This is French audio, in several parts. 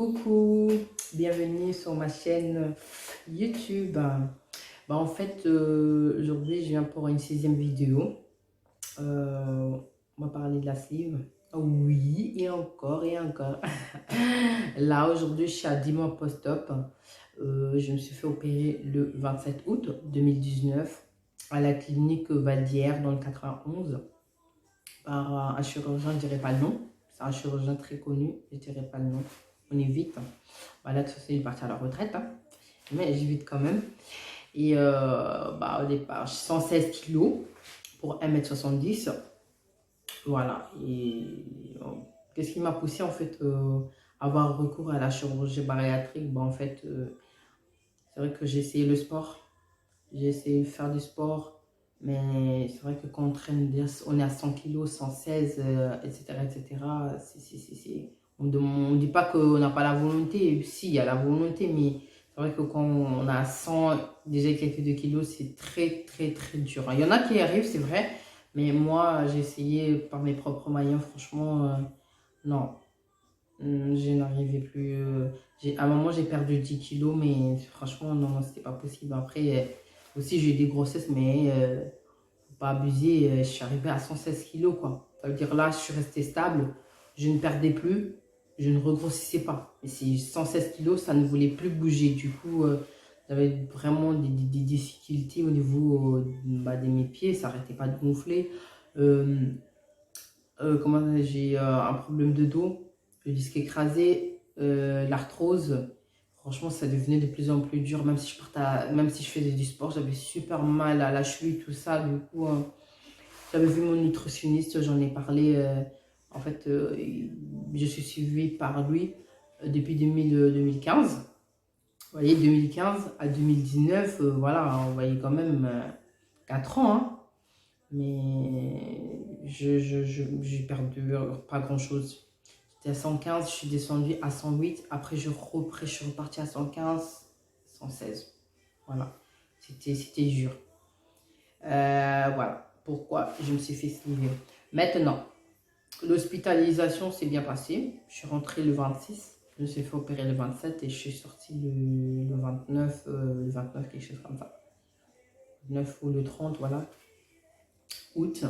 Coucou, bienvenue sur ma chaîne YouTube. En fait, aujourd'hui, je viens pour une 6e vidéo. On va parler de la sleeve. Oui, et encore, et encore. Là, aujourd'hui, je suis à 10 mois post-op. Je me suis fait opérer le 27 août 2019 à la clinique Valdière dans le 91 par un chirurgien, je ne dirais pas le nom. C'est un chirurgien très connu, je ne dirais pas le nom. On évite. Voilà, que il est parti à la retraite, hein. Mais j'évite quand même. Et au départ, 116 kilos pour 1m70. Voilà. Et qu'est-ce qui m'a poussé en fait à avoir recours à la chirurgie bariatrique? En fait, c'est vrai que j'ai essayé le sport. J'ai essayé de faire du sport. Mais c'est vrai que quand on est à 100 kilos, 116, etc., etc., on ne dit pas qu'on n'a pas la volonté. Si, il y a la volonté, mais c'est vrai que quand on a 100, déjà quelques 2 kilos, c'est très, très, très dur. Il y en a qui y arrivent, c'est vrai, mais moi, j'ai essayé par mes propres moyens, franchement, non, je n'arrivais plus. À un moment, j'ai perdu 10 kilos, mais franchement, non, c'était pas possible. Après, aussi, j'ai eu des grossesses, mais faut pas abuser. Je suis arrivée à 116 kilos, quoi. Ça veut dire là, je suis restée stable, je ne perdais plus, je ne regrossissais pas. Et ces 116 kilos, ça ne voulait plus bouger. Du coup, j'avais vraiment des difficultés au niveau de mes pieds, ça n'arrêtait pas de gonfler. J'ai un problème de dos, le disque écrasé, l'arthrose. Franchement, ça devenait de plus en plus dur. Même si je faisais du sport, j'avais super mal à la cheville, tout ça. Du coup, j'avais vu mon nutritionniste, j'en ai parlé. En fait, je suis suivie par lui depuis 2015. Vous voyez, 2015 à 2019, voilà, on voyait quand même 4 ans, hein. Mais j'ai perdu pas grand chose. J'étais à 115, je suis descendue à 108. Après, je suis repartie à 115, 116. Voilà, c'était dur. Voilà pourquoi je me suis fait sliver. Maintenant, l'hospitalisation s'est bien passée. Je suis rentrée le 26. Je me suis fait opérer le 27 et je suis sortie le 29, quelque chose comme ça. Le 9 ou le 30, voilà, août.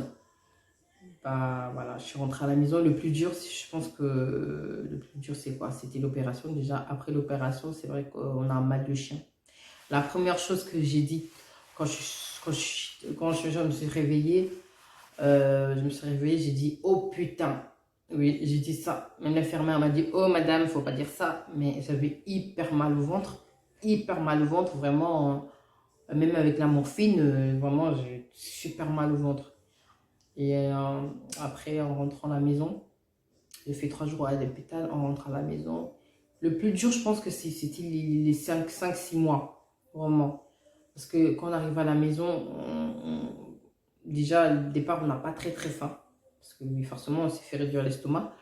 Voilà, je suis rentrée à la maison. Le plus dur, je pense que le plus dur, c'est quoi? C'était l'opération. Déjà, après l'opération, c'est vrai qu'on a un mal de chien. La première chose que j'ai dit quand je me suis réveillée, j'ai dit, oh putain. Oui, j'ai dit ça. Même l'infirmière m'a dit, oh madame, faut pas dire ça. Mais j'avais hyper mal au ventre. Hyper mal au ventre, vraiment. Même avec la morphine, vraiment, j'ai super mal au ventre. Et après, en rentrant à la maison, j'ai fait 3 jours à l'hôpital, on rentre à la maison. Le plus dur, je pense que c'était les 5-6 mois, vraiment. Parce que quand on arrive à la maison, déjà, au départ, on n'a pas très très faim. Parce que oui, forcément, on s'est fait réduire l'estomac.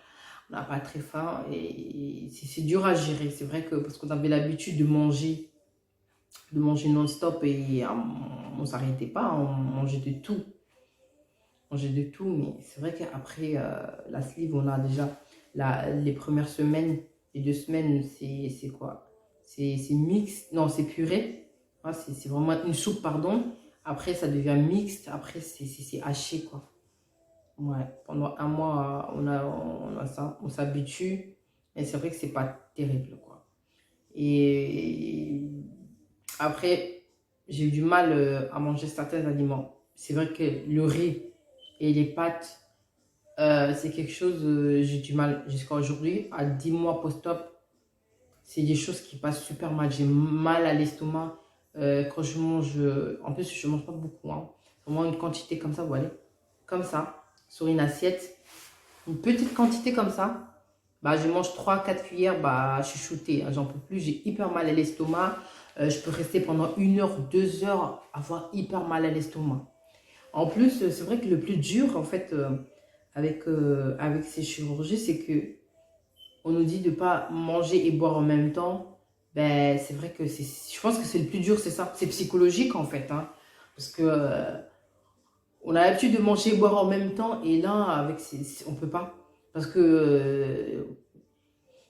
On n'a pas très faim et c'est dur à gérer. C'est vrai que parce qu'on avait l'habitude de manger non-stop et on ne s'arrêtait pas, on mangeait de tout. Manger de tout, mais c'est vrai qu'après la sleeve, on a déjà les premières semaines, les 2 semaines, c'est quoi? C'est mixte, non, c'est purée. Ah, c'est vraiment une soupe, pardon. Après, ça devient mixte. Après, c'est haché, quoi. Ouais, pendant un mois, on a ça, on s'habitue. Mais c'est vrai que c'est pas terrible, quoi. Et après, j'ai eu du mal à manger certains aliments. C'est vrai que le riz et les pâtes, c'est quelque chose, j'ai du mal jusqu'à aujourd'hui. À 10 mois post-op, c'est des choses qui passent super mal. J'ai mal à l'estomac quand je mange. En plus, je ne mange pas beaucoup, hein. Vraiment une quantité comme ça, voilà. Comme ça, sur une assiette. Une petite quantité comme ça. Je mange 3-4 cuillères, je suis shootée, hein, j'en peux plus. J'ai hyper mal à l'estomac. Je peux rester pendant 1 heure, 2 heures, avoir hyper mal à l'estomac. En plus, c'est vrai que le plus dur, en fait, avec ces chirurgies, c'est que on nous dit de ne pas manger et boire en même temps. C'est vrai que je pense que c'est le plus dur, c'est ça. C'est psychologique, en fait, hein, parce que on a l'habitude de manger et boire en même temps, et là, on peut pas. Parce que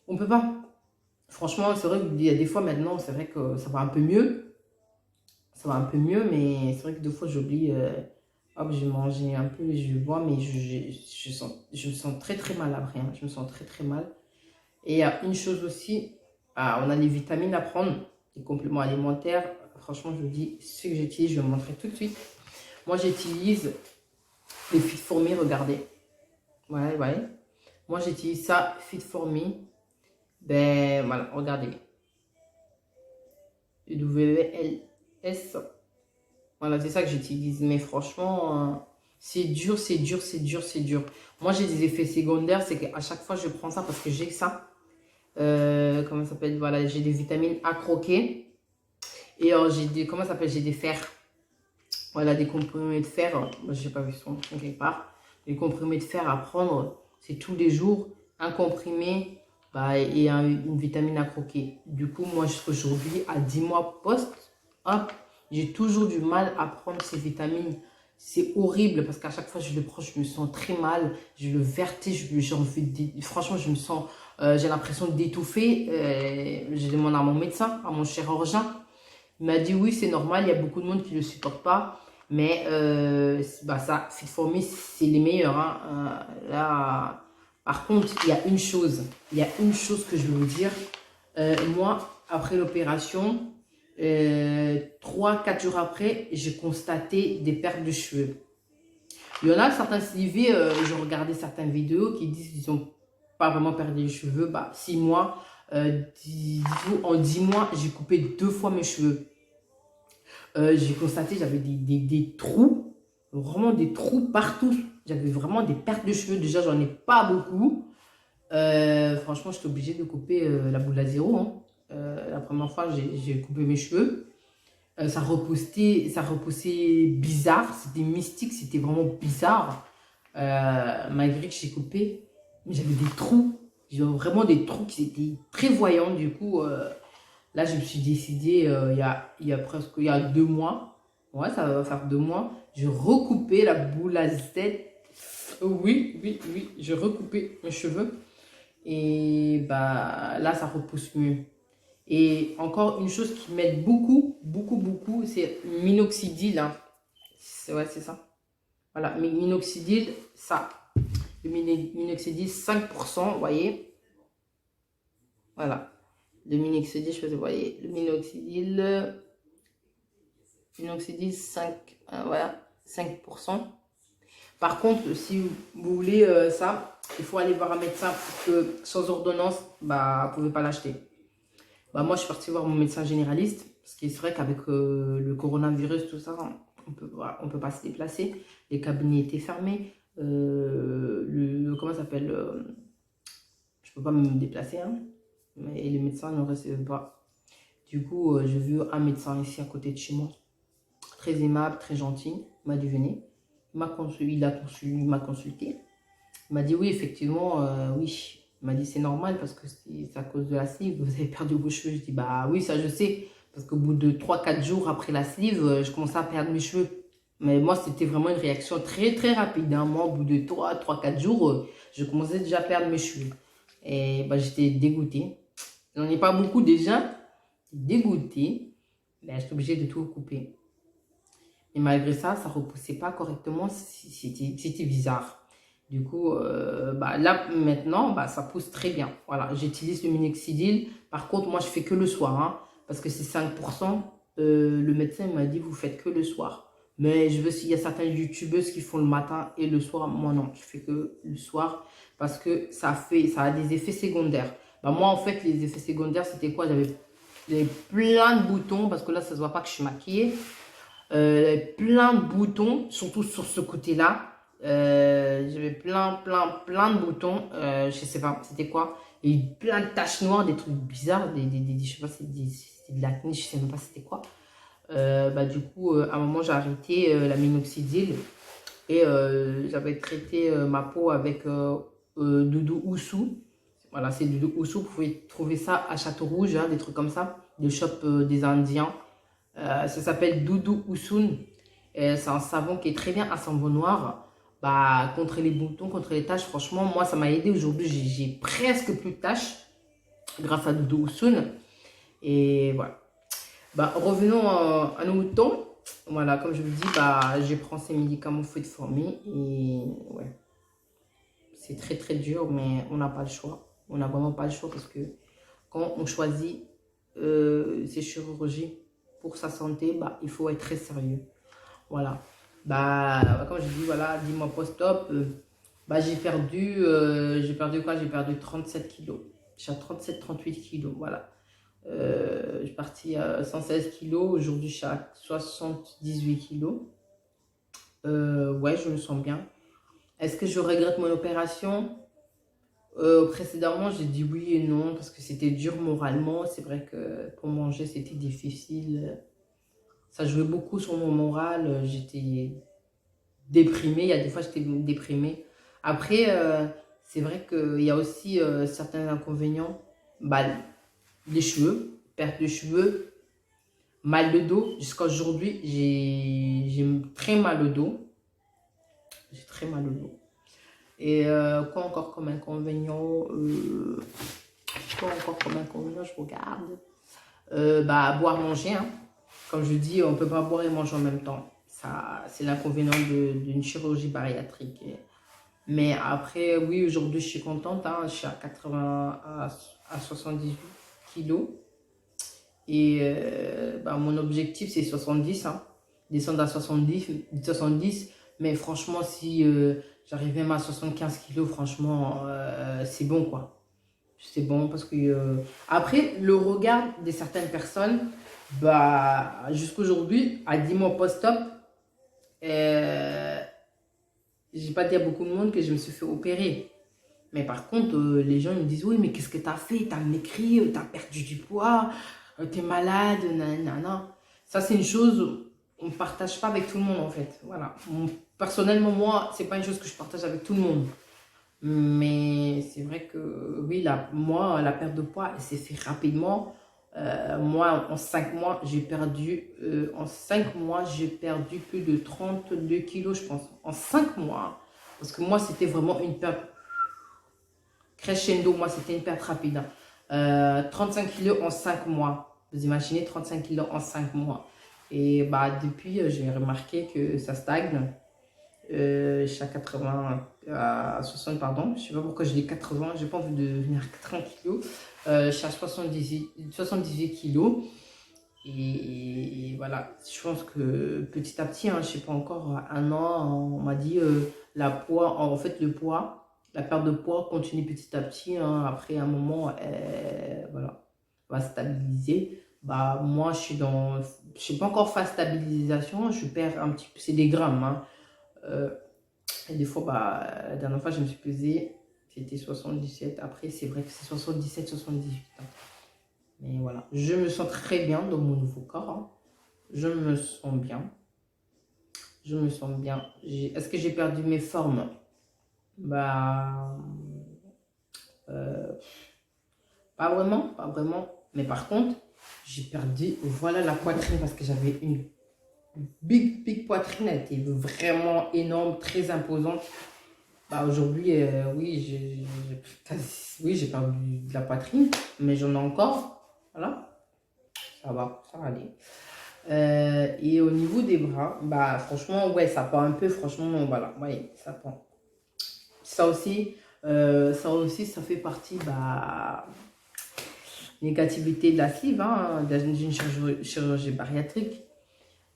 on peut pas. Franchement, c'est vrai qu'il y a des fois maintenant, c'est vrai que ça va un peu mieux. Ça va un peu mieux, mais c'est vrai que des fois, j'oublie. Hop, je vais manger un peu, je vais boire, mais je me sens très très mal après, hein. Je me sens très très mal. Et il y a une chose aussi, on a les vitamines à prendre, les compléments alimentaires. Franchement, je vous dis, ce que j'utilise, je vais vous montrer tout de suite. Moi, j'utilise les Fit For Me, regardez. Ouais, ouais. Moi, j'utilise ça, Fit For Me. Ben, voilà, regardez. WLS. Voilà, c'est ça que j'utilise. Mais franchement, c'est dur, c'est dur, c'est dur, c'est dur. Moi, j'ai des effets secondaires. C'est qu'à chaque fois, je prends ça parce que j'ai ça. Comment ça s'appelle? Voilà, j'ai des vitamines à croquer. Et j'ai des, comment ça s'appelle? J'ai des fers. Voilà, des comprimés de fer. Moi, j'ai pas vu son quelque part. Des comprimés de fer à prendre. C'est tous les jours. Un comprimé et une vitamine à croquer. Du coup, moi, aujourd'hui, à 10 mois post, hop, j'ai toujours du mal à prendre ces vitamines. C'est horrible parce qu'à chaque fois que je le prends, je me sens très mal. J'ai le vertige, franchement, je me sens, j'ai l'impression d'étouffer. J'ai demandé à mon médecin, à mon chirurgien. Il m'a dit oui, c'est normal, il y a beaucoup de monde qui ne le supporte pas. Mais ça, Fit For Me, c'est les meilleurs, hein. Là, par contre, il y a une chose que je veux vous dire. Moi, après l'opération, 3-4 jours après, j'ai constaté des pertes de cheveux. Il y en a certains suivis, j'ai regardé certaines vidéos qui disent qu'ils n'ont pas vraiment perdu les cheveux. 6 mois, en 10 mois, j'ai coupé 2 fois mes cheveux. J'ai constaté j'avais des trous, vraiment des trous partout. J'avais vraiment des pertes de cheveux. Déjà, j'en ai pas beaucoup. Franchement, j'étais obligée de couper la boule à zéro, hein. La première fois, j'ai coupé mes cheveux. Ça repoussait bizarre. C'était mystique, c'était vraiment bizarre. Malgré que j'ai coupé, mais j'avais des trous. J'avais vraiment des trous qui étaient très voyants. Du coup, là, je me suis décidée il y a 2 mois. Ouais, ça va faire 2 mois. J'ai recoupé la boule à Z. Oui, oui, oui. J'ai recoupé mes cheveux. Et là, ça repousse mieux. Et encore une chose qui m'aide beaucoup, beaucoup, beaucoup, c'est minoxidil, hein. Ouais, c'est ça. Voilà, minoxidil, ça. Le minoxidil, 5%, vous voyez. Voilà. Le minoxidil, je sais pas si vous voyez. Le minoxidil 5, voilà, 5%. Par contre, si vous voulez ça, il faut aller voir un médecin parce que sans ordonnance, vous ne pouvez pas l'acheter. Moi, je suis partie voir mon médecin généraliste parce que c'est vrai qu'avec le coronavirus, tout ça, on peut pas se déplacer. Les cabinets étaient fermés. Comment ça s'appelle je peux pas me déplacer, hein. Et les médecins ne recevaient pas. Du coup, j'ai vu un médecin ici à côté de chez moi. Très aimable, très gentil. Il m'a dit venez. Il m'a consulté. Il m'a dit oui, effectivement, oui. Il m'a dit c'est normal parce que c'est à cause de la sleeve, vous avez perdu vos cheveux. Je dis bah oui, ça je sais. Parce qu'au bout de 3-4 jours après la sleeve, je commençais à perdre mes cheveux. Mais moi, c'était vraiment une réaction très très rapide, hein. Moi, au bout de 3-4 jours, je commençais déjà à perdre mes cheveux. Et j'étais dégoûtée. J'en ai pas beaucoup déjà. Dégoûtée. J'étais obligée de tout couper. Et malgré ça, ça ne repoussait pas correctement. C'était bizarre. Du coup, là, maintenant, ça pousse très bien. Voilà, j'utilise le minoxidil. Par contre, moi, je fais que le soir, hein, parce que c'est 5%. Le médecin m'a dit, vous faites que le soir. Mais je veux, s'il y a certaines youtubeuses qui font le matin et le soir, moi, non, je fais que le soir parce que ça a des effets secondaires. Moi, en fait, les effets secondaires, c'était quoi? J'avais plein de boutons parce que là, ça ne se voit pas que je suis maquillée. Plein de boutons, surtout sur ce côté-là. J'avais plein de boutons. Je sais pas, c'était quoi? Il y a eu plein de taches noires, des trucs bizarres, je sais pas, c'était de l'acné, je sais même pas c'était quoi. Du coup, à un moment, j'ai arrêté la minoxidil et j'avais traité ma peau avec Doudou Oussou. Voilà, c'est Doudou Oussou. Vous pouvez trouver ça à Château Rouge, hein, des trucs comme ça, des shops des Indiens. Ça s'appelle Doudou Oussoun. C'est un savon qui est très bien, un savon noir. Contre les boutons, contre les taches, franchement, moi, ça m'a aidé. Aujourd'hui, j'ai presque plus de taches. grâce à Doudou Oussoun. Et voilà. Bah, revenons à nos moutons. Voilà, comme je vous dis, bah, je prends ces médicaments Fruits de Fourmi. Et ouais, c'est très très dur, mais on n'a pas le choix. On n'a vraiment pas le choix parce que quand on choisit ces chirurgies pour sa santé, bah, il faut être très sérieux. Voilà. Bah, comme je dis, voilà, 10 mois post-op, bah, j'ai perdu quoi? J'ai perdu 37 kilos. Je suis à 37-38 kilos, voilà. Je suis partie à 116 kilos, aujourd'hui je suis à 78 kilos. Ouais, je me sens bien. Est-ce que je regrette mon opération? Précédemment, j'ai dit oui et non parce que c'était dur moralement. C'est vrai que pour manger, c'était difficile. Ça jouait beaucoup sur mon moral. J'étais déprimée. Il y a des fois, j'étais déprimée. Après, c'est vrai qu'il y a aussi certains inconvénients. Bah, les cheveux, perte de cheveux, mal de dos. Jusqu'à aujourd'hui, j'ai très mal au dos. J'ai très mal au dos. Et quoi encore comme inconvénient Quoi encore comme inconvénient, je regarde. Bah, boire, manger. Hein. Comme je dis, on ne peut pas boire et manger en même temps. Ça, c'est l'inconvénient d'une chirurgie bariatrique. Mais après, oui, aujourd'hui, je suis contente. Hein. Je suis à 80 à 78 kilos. Et bah, mon objectif, c'est 70. Hein. Descendre à 70. Mais franchement, si j'arrive même à 75 kilos, franchement, c'est bon, quoi. C'est bon parce que après le regard de certaines personnes, bah jusqu'aujourd'hui à 10 mois post-op, j'ai pas dit à beaucoup de monde que je me suis fait opérer. Mais par contre, les gens ils me disent oui, mais qu'est-ce que t'as fait? T'as maigri, t'as perdu du poids, t'es malade, nanana. Ça c'est une chose on ne partage pas avec tout le monde en fait. Voilà. Personnellement moi, c'est pas une chose que je partage avec tout le monde. Mais c'est vrai que oui, moi, la perte de poids, elle s'est fait rapidement. Moi, en 5 mois, j'ai perdu plus de 32 kilos, je pense. En 5 mois. Parce que moi, c'était vraiment une perte crescendo. Moi, c'était une perte rapide. 35 kilos en 5 mois. Vous imaginez 35 kilos en 5 mois. Et bah, depuis, j'ai remarqué que ça stagne. Je suis à 80, à 60, pardon. Je sais pas pourquoi je dis 80, j'ai pas envie de venir à 80 kilos. Je suis à 78 kilos. Et voilà, je pense que petit à petit, hein, je sais pas encore, un an, on m'a dit en fait, le poids, la perte de poids continue petit à petit. Hein, après un moment, voilà, va stabiliser. Bah, moi, je suis pas encore phase stabilisation, je perds un petit peu, c'est des grammes. Hein. Et des fois, bah, la dernière fois, je me suis pesée, c'était 77. Après, c'est vrai que c'est 77-78. Hein. Mais voilà, je me sens très bien dans mon nouveau corps. Hein. Je me sens bien. Je me sens bien. Est-ce que j'ai perdu mes formes? Bah, euh, pas vraiment, pas vraiment. Mais par contre, j'ai perdu, voilà la poitrine parce que j'avais une big poitrine. Elle était vraiment énorme, très imposante. Bah aujourd'hui, oui, j'ai perdu de la poitrine, mais j'en ai encore. Voilà, ça va aller. Et au niveau des bras, bah franchement, ouais, ça pend un peu. Franchement, voilà, ouais, ça pend. Ça aussi, ça fait partie, bah, négativité de la sleeve, hein, d'une chirurgie bariatrique.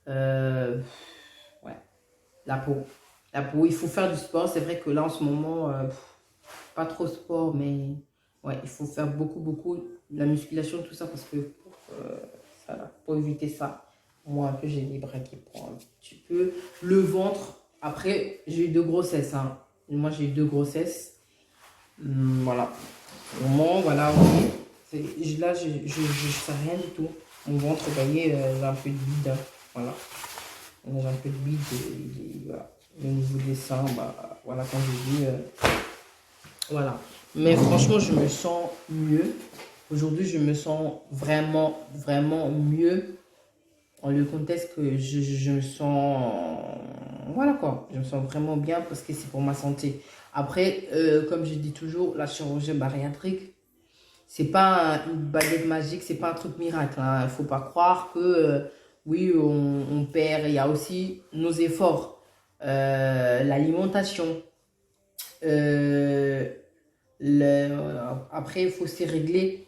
Ouais, la peau. La peau, il faut faire du sport. C'est vrai que là, en ce moment, pas trop sport, mais ouais, il faut faire beaucoup de la musculation, tout ça, parce que pour éviter ça, moi, un peu, j'ai les bras qui prennent un petit peu. Le ventre, après, j'ai eu 2 grossesses. Hein. Moi, j'ai eu 2 grossesses. Voilà. Au moment, voilà, oui. Là, je ne sais rien du tout. Mon ventre, vous voyez, j'ai un peu de vide. Hein. Voilà. J'ai un peu de vide. Voilà. Au niveau des seins, bah, voilà, comme je dis, voilà. Mais franchement, je me sens mieux. Aujourd'hui, je me sens vraiment mieux. En le contexte que je me sens... Voilà quoi. Je me sens vraiment bien parce que c'est pour ma santé. Après, comme je dis toujours, la chirurgie bariatrique, C'est pas une baguette magique, c'est pas un truc miracle. Il ne faut pas croire que, oui, on perd. Il y a aussi nos efforts, l'alimentation. Euh, Après, il faut aussi régler,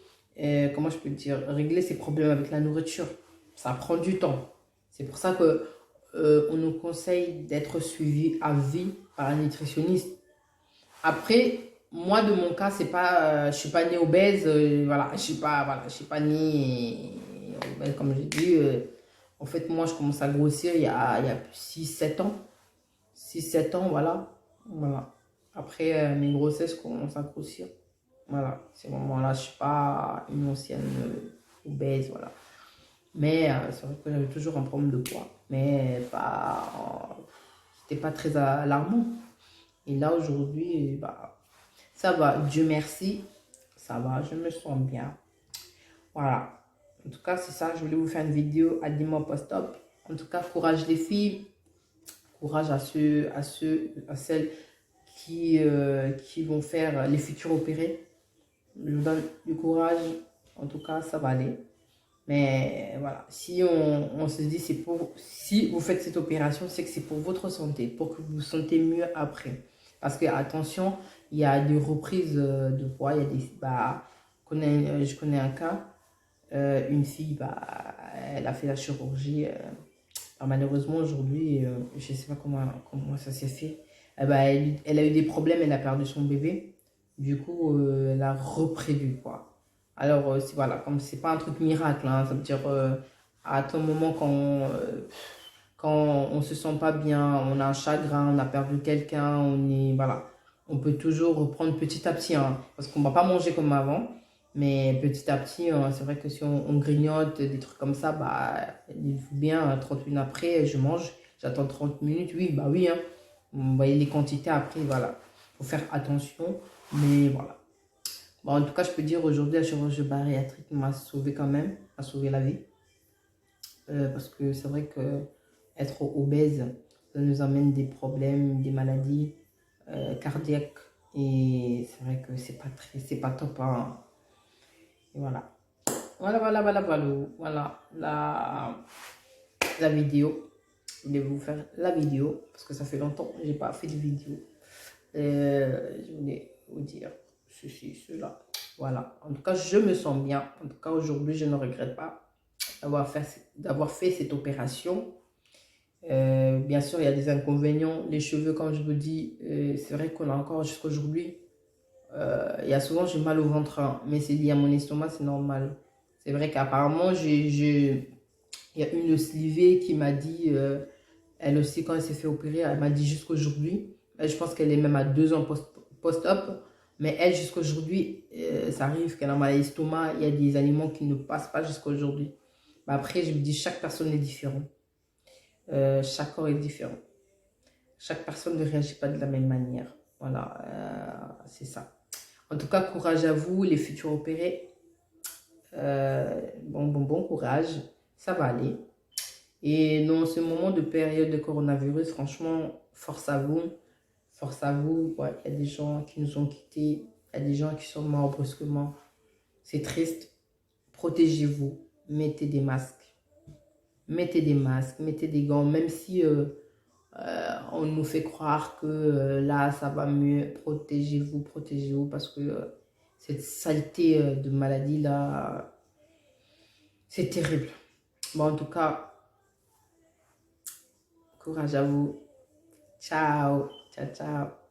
comment je peux dire, régler ses problèmes avec la nourriture. Ça prend du temps. C'est pour ça que on nous conseille d'être suivi à vie par un nutritionniste. Après, moi, de mon cas, c'est pas, je suis pas née obèse, voilà, je suis pas née obèse, comme j'ai dit. En fait, moi, je commence à grossir il y a 6 7 ans. 6 7 ans, voilà. Voilà. Après mes grossesses, je commence à grossir. Voilà, ces moments-là, je suis pas une ancienne obèse, voilà. Mais c'est vrai que j'avais toujours un problème de poids. Mais pas, c'était pas très alarmant. Et là, aujourd'hui, bah, ça va, Dieu merci, ça va, je me sens bien. Voilà. En tout cas, c'est ça, je voulais vous faire une vidéo à 10 mois post-op. En tout cas, courage les filles, courage à celles qui vont faire les futurs opérés. Je vous donne du courage, en tout cas, ça va aller. Mais voilà, si on se dit, si vous faites cette opération, c'est que c'est pour votre santé, pour que vous vous sentez mieux après. Parce que, attention, il y a des reprises de poids, il y a des, bah, je connais un cas, une fille, bah, elle a fait la chirurgie. Malheureusement, aujourd'hui, je ne sais pas comment ça s'est fait. Elle a eu des problèmes, elle a perdu son bébé. Du coup, elle a repris du poids. Alors, voilà, comme c'est pas un truc miracle, hein, ça veut dire à tout moment quand on se sent pas bien, on a un chagrin, on a perdu quelqu'un, voilà, on peut toujours reprendre petit à petit, hein, parce qu'on va pas manger comme avant, mais petit à petit, c'est vrai que si on grignote des trucs comme ça, bah, il faut bien 30 minutes après, je mange, j'attends 30 minutes, oui, bah oui, hein, vous voyez les quantités après, voilà, faut faire attention, mais voilà. Bon, en tout cas, je peux dire aujourd'hui, la chirurgie bariatrique m'a sauvé quand même, m'a sauvé la vie. Parce que c'est vrai que être obèse, ça nous amène des problèmes, des maladies cardiaques. Et c'est vrai que c'est pas top, hein. Et voilà. Voilà la vidéo. Je voulais vous faire la vidéo parce que ça fait longtemps que j'ai pas fait de vidéo. Je voulais vous dire ceci, cela. Voilà. En tout cas, je me sens bien. En tout cas, aujourd'hui, je ne regrette pas d'avoir fait cette opération. Bien sûr, il y a des inconvénients. Les cheveux, comme je vous dis, c'est vrai qu'on a encore jusqu'à aujourd'hui. Il y a souvent, j'ai mal au ventre, hein, mais c'est lié à mon estomac, c'est normal. C'est vrai qu'apparemment, il y a une slivée qui m'a dit, elle aussi, quand elle s'est fait opérer, elle m'a dit jusqu'aujourd'hui. Je pense qu'elle est même à 2 ans post-op. Mais elle, jusqu'aujourd'hui, ça arrive qu'elle a mal à l'estomac. Il y a des aliments qui ne passent pas jusqu'aujourd'hui. Après, je me dis, chaque personne est différente. Chaque corps est différent. Chaque personne ne réagit pas de la même manière. Voilà, c'est ça. En tout cas, courage à vous, les futurs opérés. Bon courage. Ça va aller. Et dans ce moment de période de coronavirus, franchement, force à vous. Force à vous. Ouais, il y a des gens qui nous ont quittés. Il y a des gens qui sont morts brusquement. C'est triste. Protégez-vous. Mettez des masques. Mettez des masques, mettez des gants. Même si on nous fait croire que là, ça va mieux. Protégez-vous. Parce que cette saleté de maladie là, c'est terrible. Bon, en tout cas, courage à vous. Ciao. Ciao, ciao.